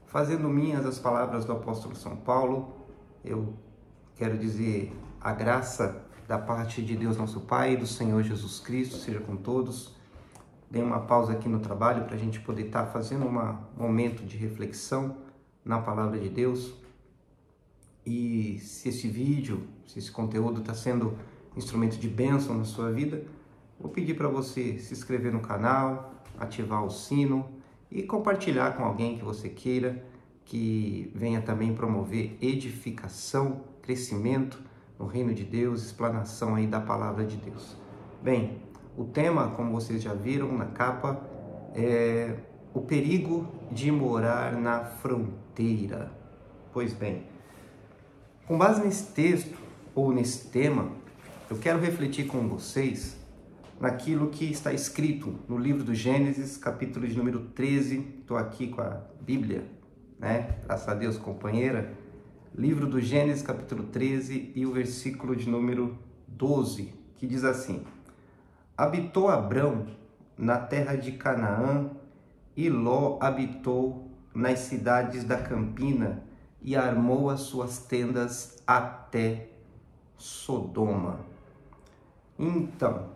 Fazendo minhas as palavras do apóstolo São Paulo, eu quero dizer a graça da parte de Deus nosso Pai e do Senhor Jesus Cristo seja com todos. Dei uma pausa aqui no trabalho para a gente poder estar fazendo um momento de reflexão na palavra de Deus. E se esse vídeo, se esse conteúdo está sendo instrumento de bênção na sua vida, vou pedir para você se inscrever no canal, ativar o sino e compartilhar com alguém que você queira, que venha também promover edificação, crescimento no reino de Deus, explanação aí da palavra de Deus. Bem, o tema, como vocês já viram na capa, é o perigo de morar na fronteira. Pois bem, com base nesse texto, ou nesse tema, eu quero refletir com vocês naquilo que está escrito no livro do Gênesis, capítulo de número 13. Estou aqui com a Bíblia, né? Graças a Deus, companheira. Livro do Gênesis, capítulo 13, e o versículo de número 12, que diz assim: Habitou Abrão na terra de Canaã, e Ló habitou nas cidades da campina, e armou as suas tendas até Sodoma. Então,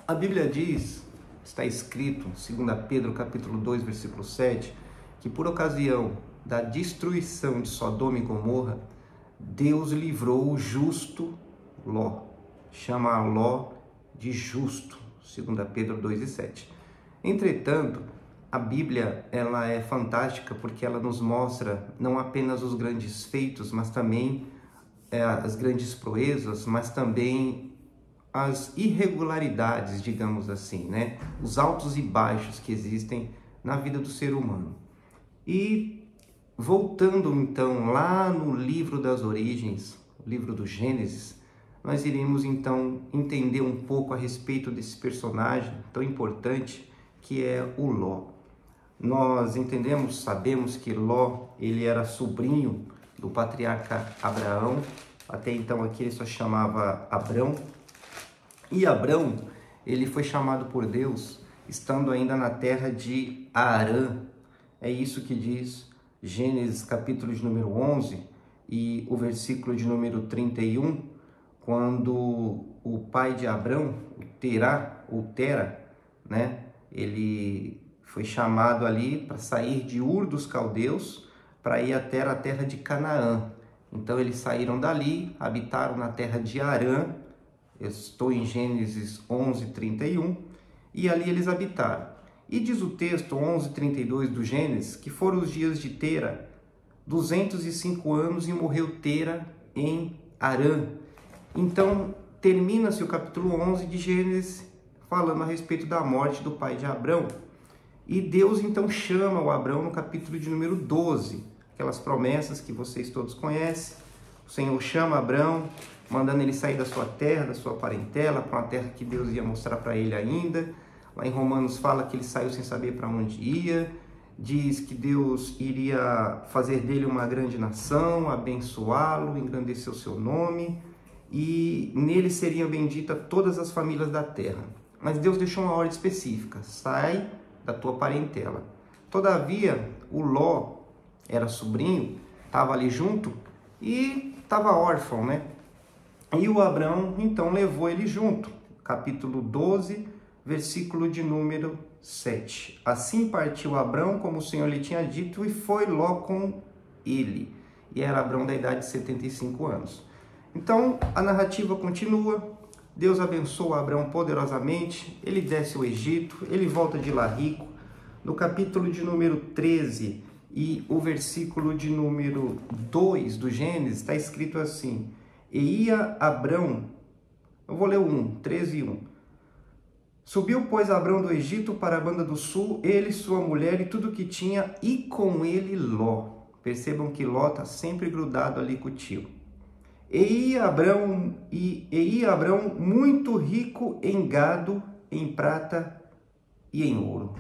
a Bíblia diz, está escrito, 2 Pedro capítulo 2, versículo 7, que por ocasião da destruição de Sodoma e Gomorra, Deus livrou o justo Ló. Chama Ló de justo, 2 Pedro 2 e 7. Entretanto, a Bíblia ela é fantástica porque ela nos mostra não apenas os grandes feitos, mas também as grandes proezas, mas também as irregularidades, digamos assim, né? Os altos e baixos que existem na vida do ser humano. E voltando então lá no livro das origens, o livro do Gênesis, nós iremos então entender um pouco a respeito desse personagem tão importante que é o Ló. Nós entendemos, sabemos que Ló, ele era sobrinho do patriarca Abraão, até então aqui ele só chamava Abrão, e Abrão, ele foi chamado por Deus estando ainda na terra de Harã. É isso que diz Gênesis capítulo de número 11 e o versículo de número 31, quando o pai de Abrão, Tera, né, ele foi chamado ali para sair de Ur dos Caldeus para ir até a terra de Canaã. Então eles saíram dali, habitaram na terra de Harã. Eu estou em Gênesis 11, 31, e ali eles habitaram. E diz o texto 11:32 do Gênesis que foram os dias de Tera, 205 anos, e morreu Tera em Harã. Então termina-se o capítulo 11 de Gênesis falando a respeito da morte do pai de Abrão. E Deus então chama o Abrão no capítulo de número 12, aquelas promessas que vocês todos conhecem. O Senhor chama Abrão, mandando ele sair da sua terra, da sua parentela, para uma terra que Deus ia mostrar para ele ainda. Lá em Romanos fala que ele saiu sem saber para onde ia. Diz que Deus iria fazer dele uma grande nação, abençoá-lo, engrandecer o seu nome, e nele seriam benditas todas as famílias da terra. Mas Deus deixou uma ordem específica: sai da tua parentela. Todavia, o Ló era sobrinho, estava ali junto e estava órfão, né? E o Abrão, então, levou ele junto. Capítulo 12, versículo de número 7. Assim partiu Abrão, como o Senhor lhe tinha dito, e foi Ló com ele. E era Abrão da idade de 75 anos. Então, a narrativa continua. Deus abençoa Abrão poderosamente. Ele desce o Egito, ele volta de lá rico. No capítulo de número 13 e o versículo de número 2 do Gênesis, está escrito assim: E ia Abrão, eu vou ler o 1, 13 e 1. Subiu, pois, Abrão do Egito para a banda do sul, ele, sua mulher e tudo que tinha, e com ele Ló. Percebam que Ló está sempre grudado ali com o tio. E ia Abrão muito rico em gado, em prata e em ouro.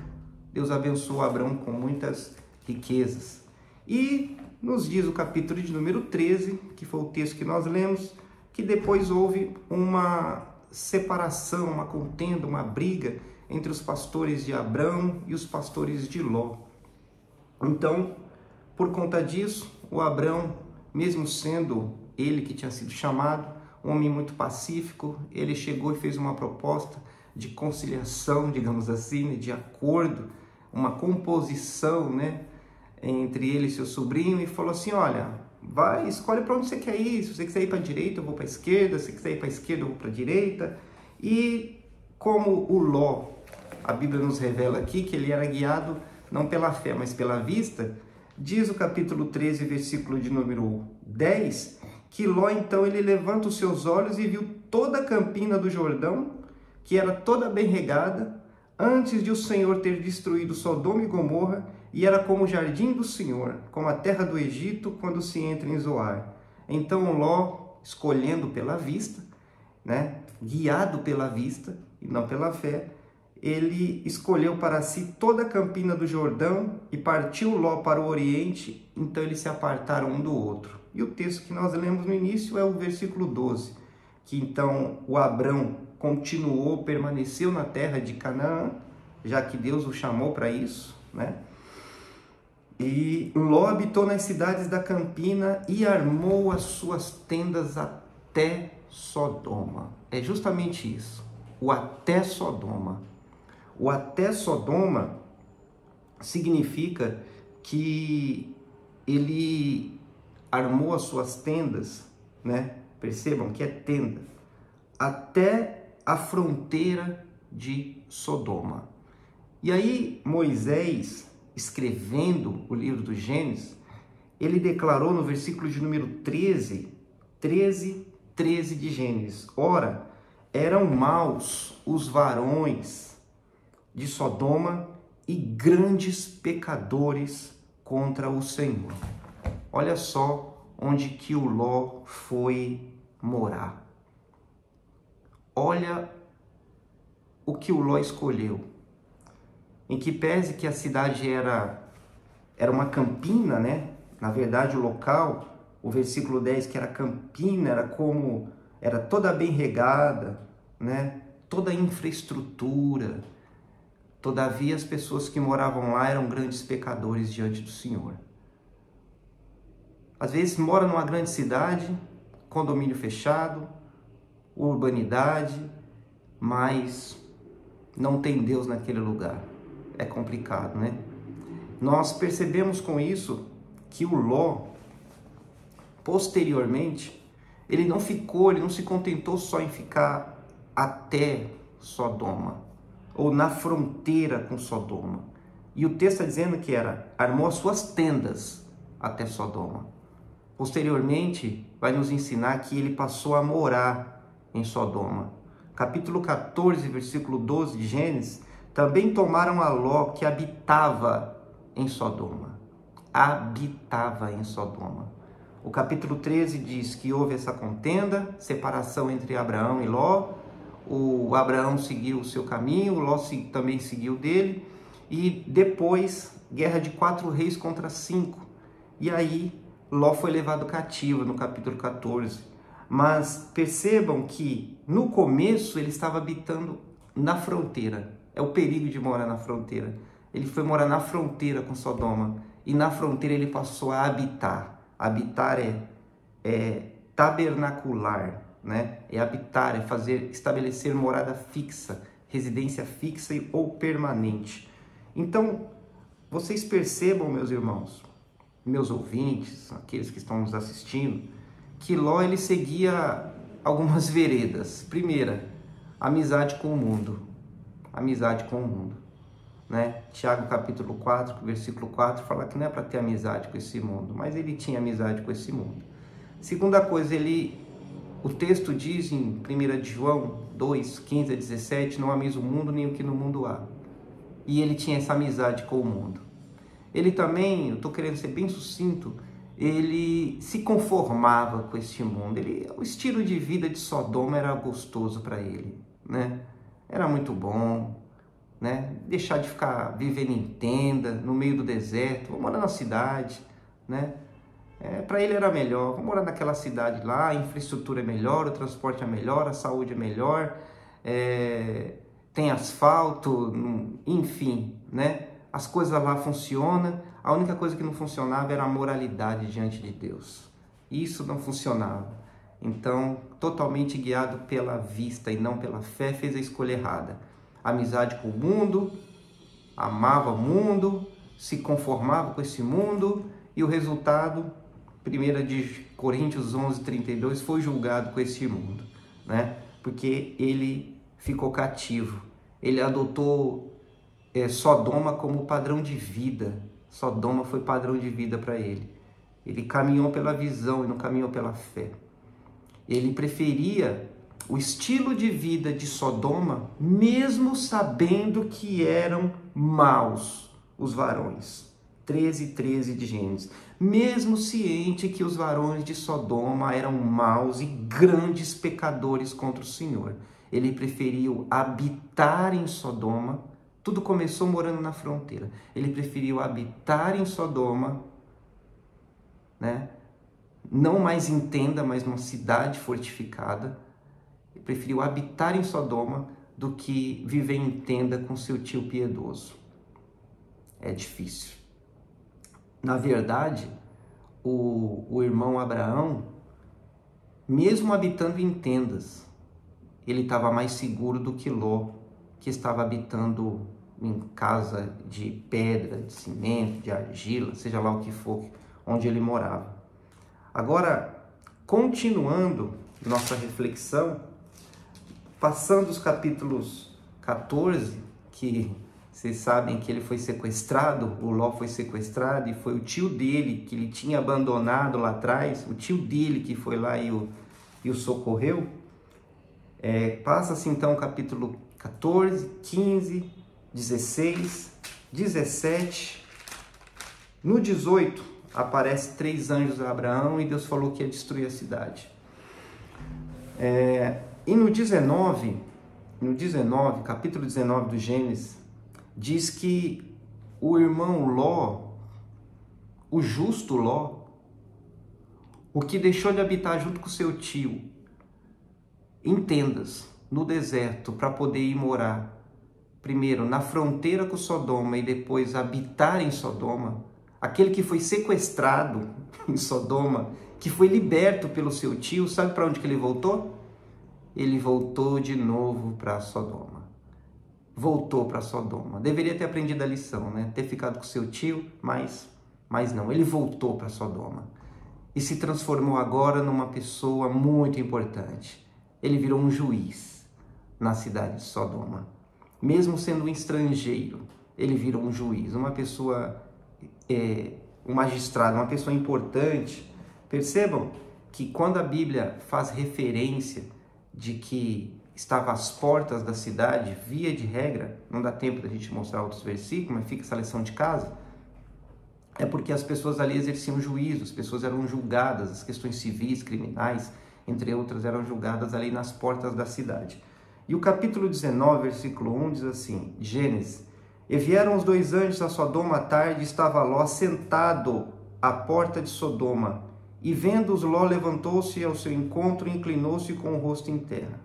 Deus abençoou Abrão com muitas riquezas. E nos diz o capítulo de número 13, que foi o texto que nós lemos, que depois houve uma separação, uma contenda, uma briga entre os pastores de Abrão e os pastores de Ló. Então, Por conta disso, o Abrão, mesmo sendo ele que tinha sido chamado, um homem muito pacífico, ele chegou e fez uma proposta de conciliação, digamos assim, de acordo, uma composição, né, entre ele e seu sobrinho, e falou assim: olha, vai, escolhe para onde você quer ir. Se você quiser ir para a direita, eu vou para a esquerda. Se você quiser ir para a esquerda, eu vou para a direita. E como o Ló, a Bíblia nos revela aqui que ele era guiado não pela fé, mas pela vista, diz o capítulo 13, versículo de número 10, que Ló, então, ele levanta os seus olhos e viu toda a campina do Jordão, que era toda bem regada, antes de o Senhor ter destruído Sodoma e Gomorra, e era como o jardim do Senhor, como a terra do Egito, quando se entra em Zoar. Então Ló, escolhendo pela vista, né, guiado pela vista e não pela fé, ele escolheu para si toda a campina do Jordão e partiu Ló para o oriente, então eles se apartaram um do outro. E o texto que nós lemos no início é o versículo 12, que então o Abrão continuou, permaneceu na terra de Canaã, já que Deus o chamou para isso, né? E Ló habitou nas cidades da campina e armou as suas tendas até Sodoma. É justamente isso, o até Sodoma. O até Sodoma significa que ele armou as suas tendas, né? Percebam que é tenda, até a fronteira de Sodoma. E aí Moisés, escrevendo o livro do Gênesis, ele declarou no versículo de número 13 de Gênesis: ora, eram maus os varões de Sodoma e grandes pecadores contra o Senhor. Olha só onde que o Ló foi morar. Olha o que o Ló escolheu. Em que pese que a cidade era uma campina, né? Na verdade, o local, o versículo 10, que era campina, era toda bem regada, né? Toda a infraestrutura. Todavia, as pessoas que moravam lá eram grandes pecadores diante do Senhor. Às vezes mora numa grande cidade, condomínio fechado, urbanidade, mas não tem Deus naquele lugar. É complicado, né? Nós percebemos com isso que o Ló, posteriormente, ele não se contentou só em ficar até Sodoma, ou na fronteira com Sodoma. E o texto está dizendo que armou as suas tendas até Sodoma. Posteriormente, vai nos ensinar que ele passou a morar em Sodoma. Capítulo 14, versículo 12 de Gênesis: também tomaram a Ló, que habitava em Sodoma. Habitava em Sodoma. O capítulo 13 diz que houve essa contenda, separação entre Abraão e Ló. O Abraão seguiu o seu caminho, o Ló também seguiu dele. E depois, guerra de 4 reis contra 5. E aí, Ló foi levado cativo no capítulo 14. Mas percebam que no começo ele estava habitando na fronteira. É o perigo de morar na fronteira. Ele foi morar na fronteira com Sodoma. E na fronteira ele passou a habitar. Habitar é tabernacular, né? É habitar, estabelecer morada fixa, residência fixa ou permanente. Então, vocês percebam, meus irmãos, meus ouvintes, aqueles que estão nos assistindo, que Ló ele seguia algumas veredas. Primeira, amizade com o mundo. Amizade com o mundo, né? Tiago capítulo 4, versículo 4, fala que não é para ter amizade com esse mundo, mas ele tinha amizade com esse mundo. Segunda coisa, o texto diz em 1 João 2, 15 a 17, não ames o mundo nem o que no mundo há. E ele tinha essa amizade com o mundo. Ele também, eu estou querendo ser bem sucinto, ele se conformava com este mundo. O estilo de vida de Sodoma era gostoso para ele, né? Era muito bom, né? Deixar de ficar vivendo em tenda, no meio do deserto, vamos morar na cidade, né? Para ele era melhor, vamos morar naquela cidade lá, a infraestrutura é melhor, o transporte é melhor, a saúde é melhor, tem asfalto, enfim, né? as coisas lá funcionam, a única coisa que não funcionava era a moralidade diante de Deus. Isso não funcionava. Então, totalmente guiado pela vista e não pela fé, fez a escolha errada. Amizade com o mundo, amava o mundo, se conformava com esse mundo, e o resultado, 1 de Coríntios 11:32, foi julgado com esse mundo, né? Porque ele ficou cativo, ele adotou Sodoma como padrão de vida. Sodoma foi padrão de vida para ele. Ele caminhou pela visão e não caminhou pela fé. Ele preferia o estilo de vida de Sodoma, mesmo sabendo que eram maus os varões. 13:13 de Gênesis. Mesmo ciente que os varões de Sodoma eram maus e grandes pecadores contra o Senhor, ele preferiu habitar em Sodoma. Tudo começou morando na fronteira. Ele preferiu habitar em Sodoma, né? Não mais em tenda, mas numa cidade fortificada. Ele preferiu habitar em Sodoma do que viver em tenda com seu tio piedoso. É difícil. Na verdade, o irmão Abraão, mesmo habitando em tendas, ele estava mais seguro do que Ló, que estava habitando em casa de pedra, de cimento, de argila, seja lá o que for, onde ele morava. Agora, continuando nossa reflexão, passando os capítulos 14, que vocês sabem que ele foi sequestrado, o Ló foi sequestrado, e foi o tio dele que ele tinha abandonado lá atrás, o tio dele que foi lá e o socorreu. Passa-se então o capítulo 14, 15, 16, 17. No 18, aparece 3 anjos a Abraão e Deus falou que ia destruir a cidade. E no 19, capítulo 19 do Gênesis, diz que o irmão Ló, o justo Ló, o que deixou de habitar junto com seu tio em tendas, no deserto, para poder ir morar, primeiro na fronteira com Sodoma e depois habitar em Sodoma, aquele que foi sequestrado em Sodoma, que foi liberto pelo seu tio, sabe para onde que ele voltou? Ele voltou de novo para Sodoma. Voltou para Sodoma. Deveria ter aprendido a lição, né? Ter ficado com seu tio, mas não. Ele voltou para Sodoma e se transformou agora numa pessoa muito importante. Ele virou um juiz na cidade de Sodoma. Mesmo sendo um estrangeiro, ele virou um juiz, uma pessoa, um magistrado, uma pessoa importante. Percebam que quando a Bíblia faz referência de que estava às portas da cidade, via de regra, não dá tempo da gente mostrar outros versículos, mas fica essa lição de casa, é porque as pessoas ali exerciam juízo, as pessoas eram julgadas, as questões civis, criminais, entre outras, eram julgadas ali nas portas da cidade. E o capítulo 19, versículo 1 diz assim, Gênesis: E vieram os 2 anjos a Sodoma à tarde, e estava Ló sentado à porta de Sodoma, e vendo-os, Ló levantou-se ao seu encontro e inclinou-se com o rosto em terra.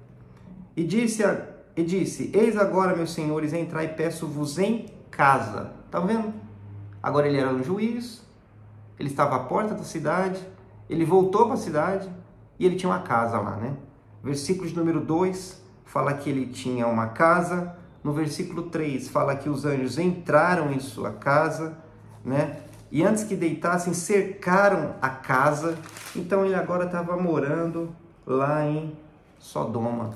E disse, eis agora, meus senhores, entrai e peço-vos em casa. Tá vendo? Agora ele era um juiz, ele estava à porta da cidade, ele voltou para a cidade e ele tinha uma casa lá, né? Versículo de número 2 fala que ele tinha uma casa. No versículo 3 fala que os anjos entraram em sua casa, né? E antes que deitassem, cercaram a casa. Então ele agora estava morando lá em Sodoma.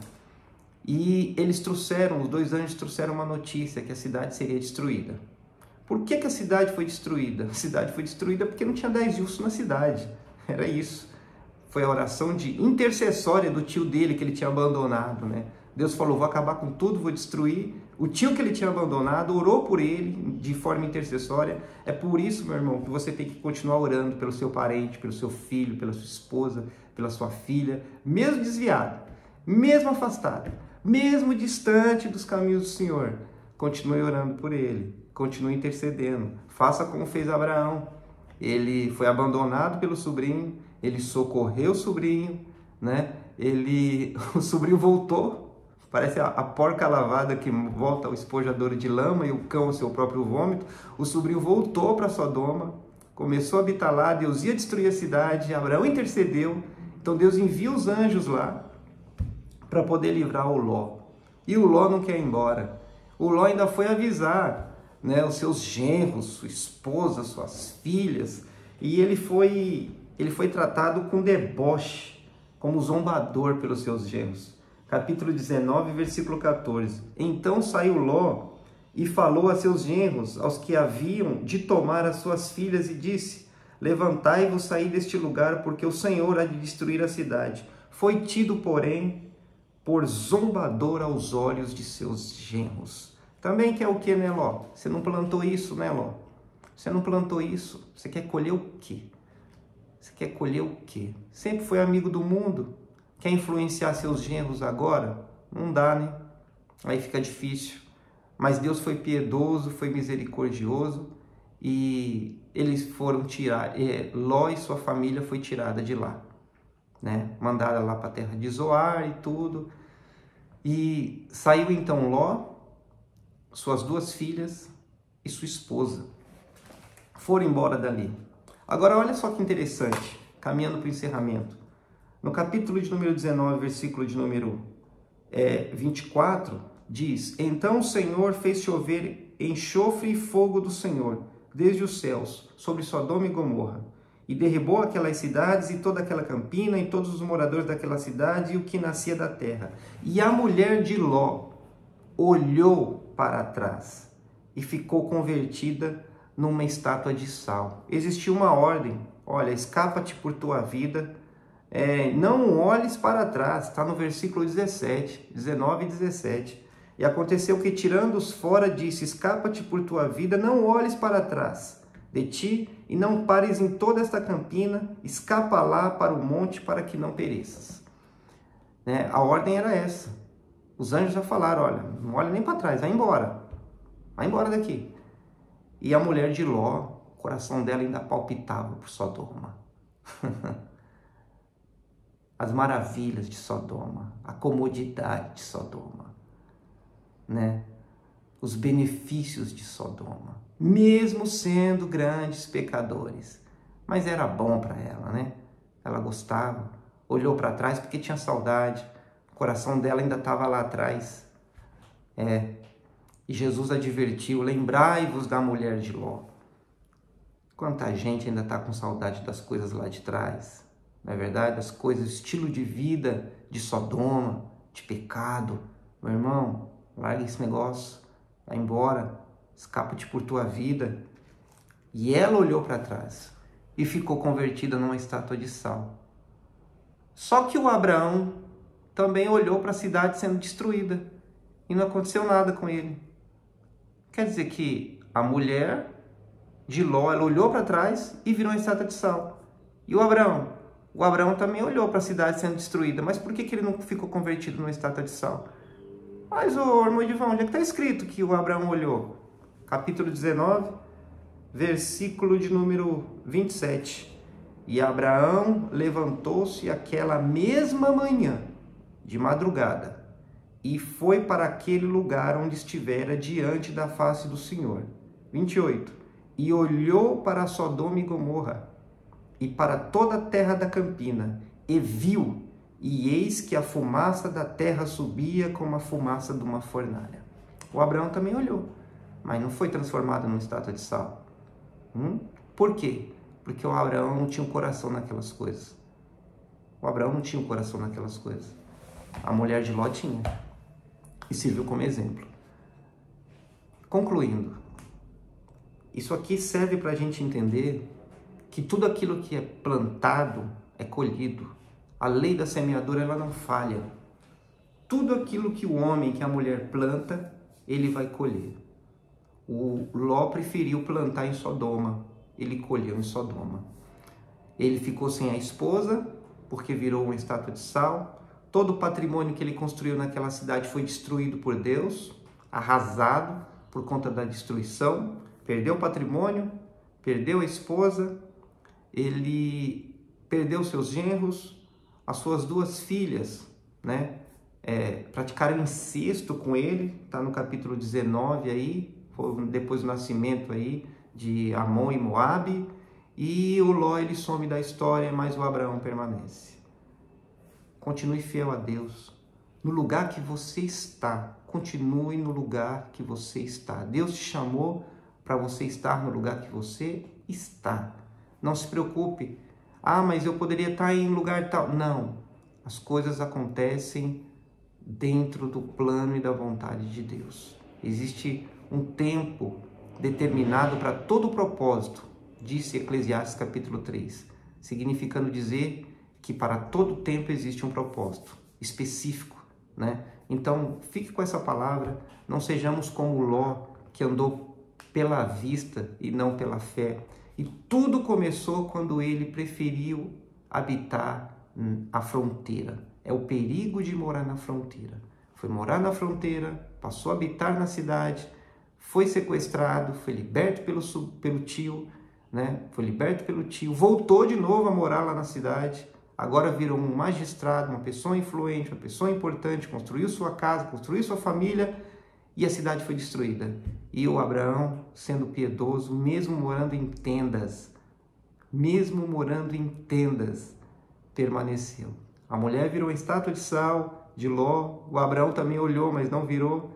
E eles trouxeram, os 2 anjos trouxeram uma notícia, que a cidade seria destruída. Por que a cidade foi destruída? A cidade foi destruída porque não tinha 10 justos na cidade. Era isso. Foi a oração de intercessória do tio dele que ele tinha abandonado, né? Deus falou, vou acabar com tudo, vou destruir. O tio que ele tinha abandonado orou por ele de forma intercessória. É por isso, meu irmão, que você tem que continuar orando pelo seu parente, pelo seu filho, pela sua esposa, pela sua filha, mesmo desviado, mesmo afastado, mesmo distante dos caminhos do Senhor. Continue orando por ele, continue intercedendo. Faça como fez Abraão. Ele foi abandonado pelo sobrinho, ele socorreu o sobrinho, né? O sobrinho voltou Parece a porca lavada que volta ao espojadouro de lama e o cão ao seu próprio vômito. O sobrinho voltou para Sodoma, começou a habitar lá, Deus ia destruir a cidade, Abraão intercedeu, então Deus envia os anjos lá para poder livrar o Ló. E o Ló não quer ir embora. O Ló ainda foi avisar, né, os seus genros, sua esposa, suas filhas, e ele foi tratado com deboche, como zombador pelos seus genros. Capítulo 19, versículo 14. Então saiu Ló e falou a seus genros, aos que haviam de tomar as suas filhas, e disse: levantai-vos, saí deste lugar, porque o Senhor há de destruir a cidade. Foi tido, porém, por zombador aos olhos de seus genros. Também quer o que, né, Ló? Você não plantou isso, né, Ló? Você não plantou isso. Você quer colher o quê? Você quer colher o quê? Sempre foi amigo do mundo. Quer influenciar seus genros agora? Não dá, né? Aí fica difícil. Mas Deus foi piedoso, foi misericordioso e eles foram tirar. Ló e sua família foi tirada de lá, né? Mandada lá para a terra de Zoar e tudo. E saiu então Ló, suas duas filhas e sua esposa. Foram embora dali. Agora olha só que interessante, caminhando para o encerramento. No capítulo de número 19, versículo de número 24, diz: então o Senhor fez chover enxofre e fogo do Senhor, desde os céus, sobre Sodoma e Gomorra, e derribou aquelas cidades e toda aquela campina, e todos os moradores daquela cidade, e o que nascia da terra. E a mulher de Ló olhou para trás, e ficou convertida numa estátua de sal. Existiu uma ordem: olha, escapa-te por tua vida, não olhes para trás. Está no versículo 19 e 17. E aconteceu que, tirando-os fora, disse: escapa-te por tua vida, não olhes para trás de ti, e não pares em toda esta campina, escapa lá para o monte, para que não pereças. A ordem era essa. Os anjos já falaram: olha, não olha nem para trás, vai embora daqui. E a mulher de Ló, o coração dela ainda palpitava por Sodoma. As maravilhas de Sodoma, a comodidade de Sodoma, né? Os benefícios de Sodoma, mesmo sendo grandes pecadores. Mas era bom para ela, né? Ela gostava, olhou para trás porque tinha saudade, o coração dela ainda estava lá atrás. E Jesus advertiu: lembrai-vos da mulher de Ló. Quanta gente ainda está com saudade das coisas lá de trás, não é verdade? Das coisas, estilo de vida de Sodoma, de pecado. Meu irmão, larga esse negócio, vai embora, escapa-te por tua vida. E ela olhou para trás e ficou convertida numa estátua de sal. Só que o Abraão também olhou para a cidade sendo destruída e não aconteceu nada com ele. Quer dizer que a mulher de Ló, ela olhou para trás e virou uma estátua de sal. E o Abraão? O Abraão também olhou para a cidade sendo destruída, mas por que ele não ficou convertido numa estátua de sal? Mas, irmão Edivão, onde é que está escrito que o Abraão olhou? Capítulo 19, versículo de número 27. E Abraão levantou-se aquela mesma manhã, de madrugada, e foi para aquele lugar onde estivera diante da face do Senhor. 28. E olhou para Sodoma e Gomorra, e para toda a terra da campina, e viu, e eis que a fumaça da terra subia como a fumaça de uma fornalha. O Abraão também olhou, mas não foi transformado numa estátua de sal. Por quê? Porque o Abraão não tinha um coração naquelas coisas. O Abraão não tinha um coração naquelas coisas. A mulher de Ló tinha. E serviu como exemplo. Concluindo, isso aqui serve para a gente entender que tudo aquilo que é plantado é colhido. A lei da semeadura, ela não falha. Tudo aquilo que o homem, que a mulher planta, ele vai colher. O Ló preferiu plantar em Sodoma, ele colheu em Sodoma. Ele ficou sem a esposa, porque virou uma estátua de sal. Todo o patrimônio que ele construiu naquela cidade foi destruído por Deus, arrasado por conta da destruição. Perdeu o patrimônio, perdeu a esposa, ele perdeu seus genros, as suas duas filhas, né? praticaram incesto com ele, está no capítulo 19 aí, depois do nascimento aí de Amon e Moabe, e o Ló ele some da história, mas o Abraão permanece. Continue fiel a Deus. No lugar que você está, continue no lugar que você está. Deus te chamou para você estar no lugar que você está. Não se preocupe. Mas eu poderia estar em lugar tal. Não. As coisas acontecem dentro do plano e da vontade de Deus. Existe um tempo determinado para todo o propósito, disse Eclesiastes capítulo 3, significando dizer que para todo tempo existe um propósito específico, né? Então, fique com essa palavra, não sejamos como Ló, que andou pela vista e não pela fé. E tudo começou quando ele preferiu habitar a fronteira. É o perigo de morar na fronteira. Foi morar na fronteira, passou a habitar na cidade, foi sequestrado, foi liberto pelo tio, né? Foi liberto pelo tio, voltou de novo a morar lá na cidade, agora virou um magistrado, uma pessoa influente, uma pessoa importante, construiu sua casa, construiu sua família e a cidade foi destruída. E o Abraão, sendo piedoso, mesmo morando em tendas, permaneceu. A mulher virou uma estátua de sal, de Ló, o Abraão também olhou, mas não virou.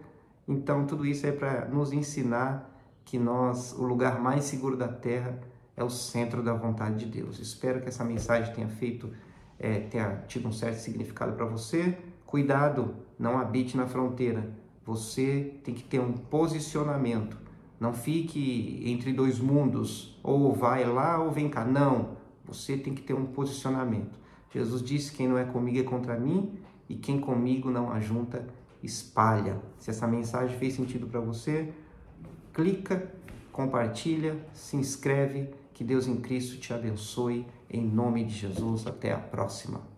Então, tudo isso é para nos ensinar que o lugar mais seguro da terra é o centro da vontade de Deus. Espero que essa mensagem tenha tido um certo significado para você. Cuidado, não habite na fronteira. Você tem que ter um posicionamento. Não fique entre dois mundos, ou vai lá ou vem cá. Não, você tem que ter um posicionamento. Jesus disse: quem não é comigo é contra mim, e quem comigo não ajunta, espalha. Se essa mensagem fez sentido para você, clica, compartilha, se inscreve. Que Deus em Cristo te abençoe. Em nome de Jesus, até a próxima.